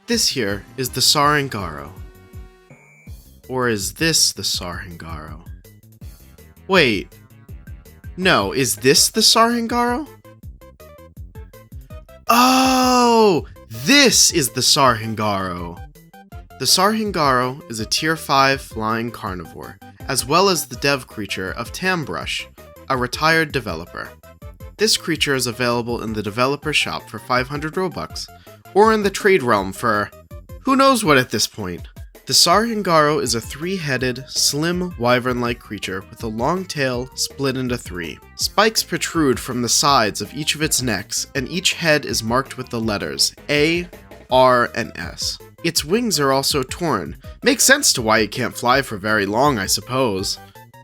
This here is the Sar'Hingaro. Or is this the Sar'Hingaro? Wait. No, is this the Sar'Hingaro? Oh! This is the Sar'Hingaro! The Sar'Hingaro is a Tier 5 flying carnivore, as well as the dev creature of Tambrush, a retired developer. This creature is available in the developer shop for 500 Robux, or in the trade realm for who knows what at this point. The Sar'Hingaro is a 3-headed, slim, wyvern-like creature with a long tail split into 3. Spikes protrude from the sides of each of its necks, and each head is marked with the letters A, R, and S. Its wings are also torn. Makes sense to why it can't fly for very long, I suppose.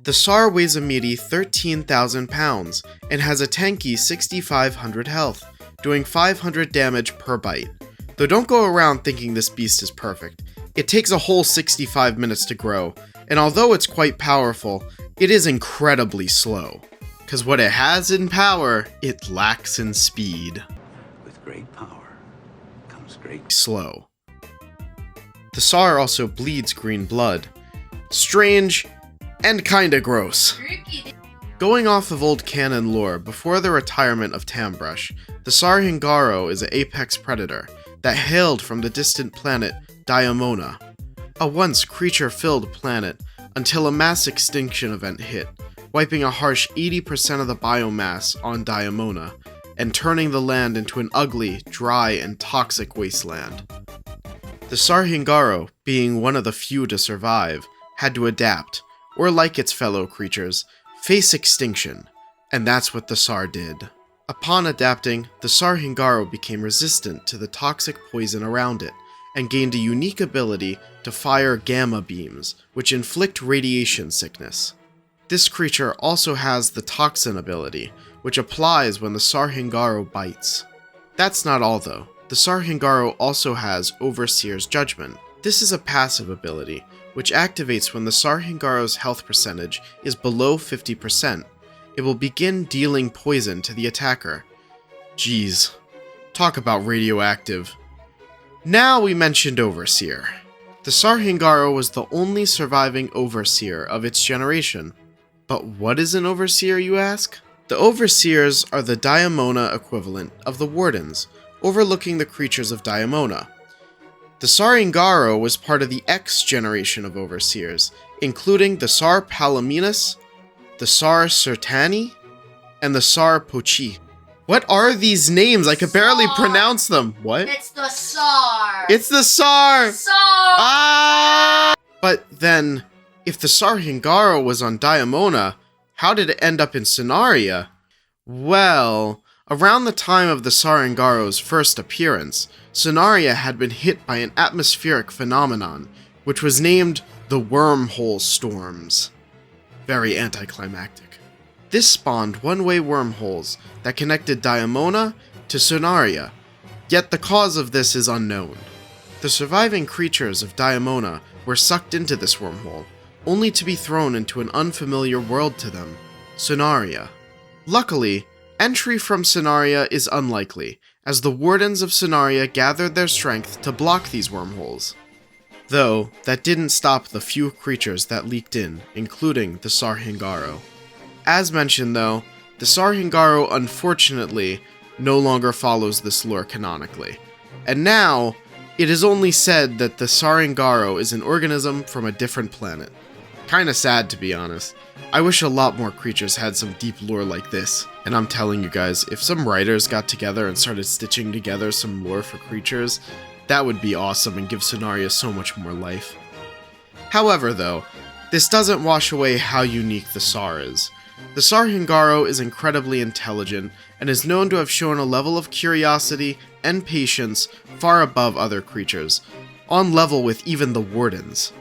The Sar weighs a meaty 13,000 pounds, and has a tanky 6,500 health, doing 500 damage per bite. Though don't go around thinking this beast is perfect. It takes a whole 65 minutes to grow, and although it's quite powerful, it is incredibly slow. Cause what it has in power, it lacks in speed. With great power comes great slow. The Sar also bleeds green blood. Strange, and kinda gross. Going off of old canon lore, before the retirement of Tambrush, the Sar'Hingaro is an apex predator that hailed from the distant planet Diamona, a once creature-filled planet, until a mass extinction event hit, wiping a harsh 80% of the biomass on Diamona, and turning the land into an ugly, dry, and toxic wasteland. The Sar'Hingaro, being one of the few to survive, had to adapt, or like its fellow creatures, face extinction, and that's what the Sar did. Upon adapting, the Sar'Hingaro became resistant to the toxic poison around it, and gained a unique ability to fire gamma beams, which inflict radiation sickness. This creature also has the toxin ability, which applies when the Sar'Hingaro bites. That's not all though. The Sar'Hingaro also has Overseer's Judgment. This is a passive ability, which activates when the Sar'Hingaro's health percentage is below 50%. It will begin dealing poison to the attacker. Jeez. Talk about radioactive. Now we mentioned Overseer. The Sar'Hingaro was the only surviving Overseer of its generation. But what is an Overseer, you ask? The Overseers are the Diamona equivalent of the Wardens, overlooking the creatures of Diamona. The Sar'Hingaro was part of the X generation of Overseers, including the Sar Palaminus, the Sar Sertani, and the Sar Pochi. What are these names? I could barely pronounce them. What? It's the Sar. It's the Sar! Sar! Ah! But then, if the Sar'Hingaro was on Diamona, how did it end up in Sonaria? Well, around the time of the Sar'Hingaro's first appearance, Sonaria had been hit by an atmospheric phenomenon, which was named the Wormhole Storms. Very anticlimactic. This spawned one-way wormholes that connected Diamona to Sonaria, yet the cause of this is unknown. The surviving creatures of Diamona were sucked into this wormhole, only to be thrown into an unfamiliar world to them, Sonaria. Luckily, entry from Sonaria is unlikely, as the Wardens of Sonaria gathered their strength to block these wormholes. Though, that didn't stop the few creatures that leaked in, including the Sar'Hingaro. As mentioned though, the Sar'Hingaro unfortunately no longer follows this lore canonically, and now it is only said that the Sar'Hingaro is an organism from a different planet. Kinda sad to be honest. I wish a lot more creatures had some deep lore like this, and I'm telling you guys, if some writers got together and started stitching together some lore for creatures, that would be awesome and give Sonaria so much more life. However though, this doesn't wash away how unique the Sar is. The Sar'Hingaro is incredibly intelligent and is known to have shown a level of curiosity and patience far above other creatures, on level with even the Wardens.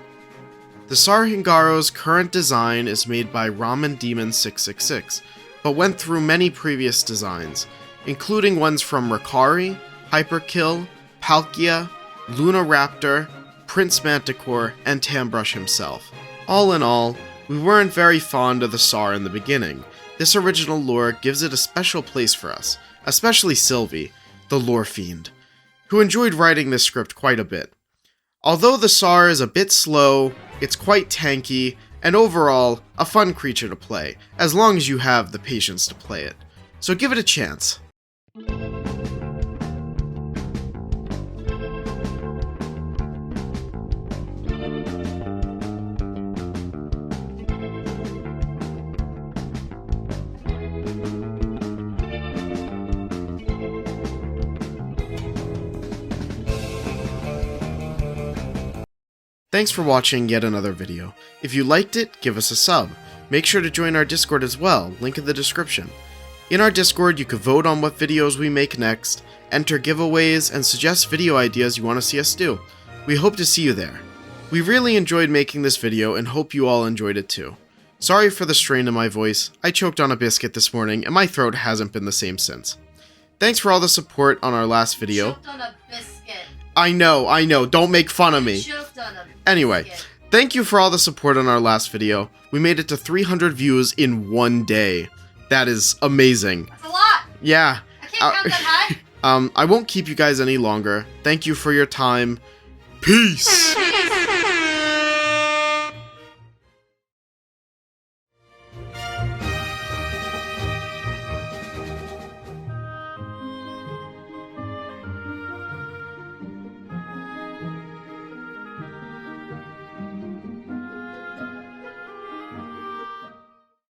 The Sar'Hingaro's current design is made by Ramen Demon 666, but went through many previous designs, including ones from Rakari, Hyperkill, Palkia, Luna Raptor, Prince Manticore, and Tambrush himself. All in all, we weren't very fond of the Sar in the beginning. This original lore gives it a special place for us, especially Sylvie, the lore fiend. who enjoyed writing this script quite a bit. Although the Tsar is a bit slow, it's quite tanky, and overall, a fun creature to play, as long as you have the patience to play it. So give it a chance. Thanks for watching yet another video. If you liked it, give us a sub. Make sure to join our Discord as well, link in the description. In our Discord, you can vote on what videos we make next, enter giveaways, and suggest video ideas you want to see us do. We hope to see you there. We really enjoyed making this video and hope you all enjoyed it too. Sorry for the strain in my voice, I choked on a biscuit this morning and my throat hasn't been the same since. Thanks for all the support on our last video. Choked on a biscuit. I know, don't make fun of me. Choked on a Anyway, biscuit. thank you for all the support on our last video. We made it to 300 views in one day. That is amazing. That's a lot. Yeah. I can't count that high. I won't keep you guys any longer. Thank you for your time. Peace!